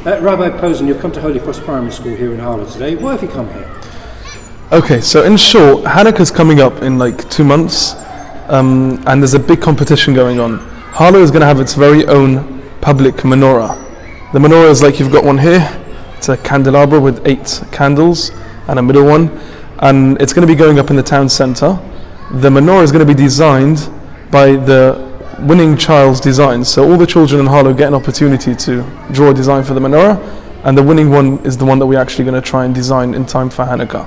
Rabbi Posen, you've come to Holy Cross Primary School here in Harlow today. Why have you come here? Okay, so in short, Hanukkah's coming up in like 2 months, and there's a big competition going on. Harlow is going to have its very own public menorah. The menorah is like you've got one here. It's a candelabra with 8 candles and a middle one, and it's going to be going up in the town centre. The menorah is going to be designed by the winning child's design. So all the children in Harlow get an opportunity to draw a design for the menorah, and the winning one is the one that we're actually going to try and design in time for Hanukkah.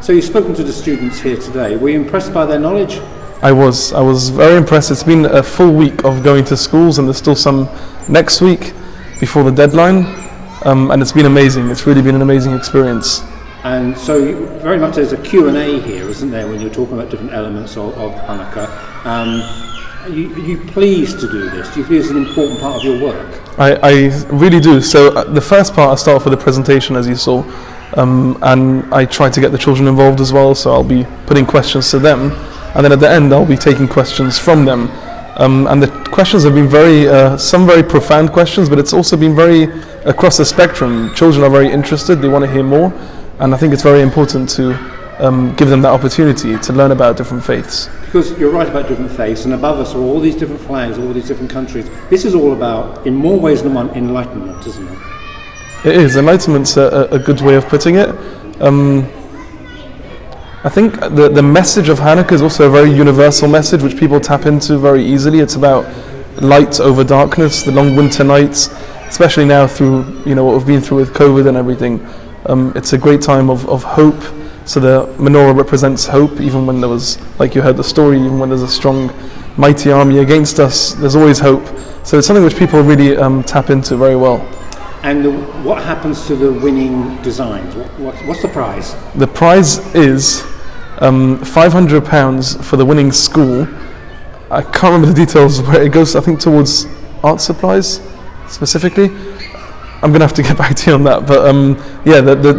So you've spoken to the students here today. Were you impressed by their knowledge? I was very impressed. It's been a full week of going to schools, and there's still some next week before the deadline, and it's been amazing. It's really been an amazing experience. And so very much there's a Q&A here, isn't there, when you're talking about different elements of Hanukkah. Are you pleased to do this? Do you feel it's an important part of your work? I really do. So the first part, I start off with a presentation, as you saw, and I try to get the children involved as well, so I'll be putting questions to them, and then at the end I'll be taking questions from them. And the questions have been some very profound questions, but it's also been very across the spectrum. Children are very interested, they want to hear more, and I think it's very important to give them that opportunity to learn about different faiths. Because you're right about different faiths, and above us are all these different flags, all these different countries. This is all about, in more ways than one, enlightenment, isn't it? It is. Enlightenment's a good way of putting it. I think the message of Hanukkah is also a very universal message which people tap into very easily. It's about light over darkness, the long winter nights, especially now through what we've been through with COVID and everything. It's a great time of hope. So the menorah represents hope, even when there was, like you heard the story, even when there's a strong, mighty army against us, there's always hope. So it's something which people really tap into very well. And what happens to the winning designs? What's the prize? The prize is £500 for the winning school. I can't remember the details where it goes. I think towards art supplies specifically. I'm going to have to get back to you on that. But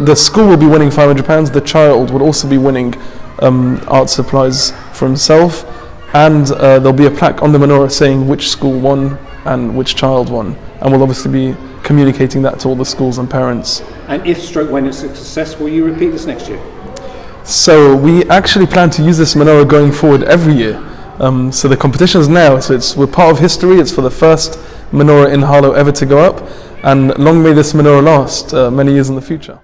the school will be winning £500. The child would also be winning art supplies for himself. And there'll be a plaque on the menorah saying which school won and which child won. And we'll obviously be communicating that to all the schools and parents. And when it's a success, will you repeat this next year? So we actually plan to use this menorah going forward every year. So the competition is now, so we're part of history. It's for the first menorah in Harlow ever to go up, and long may this menorah last many years in the future.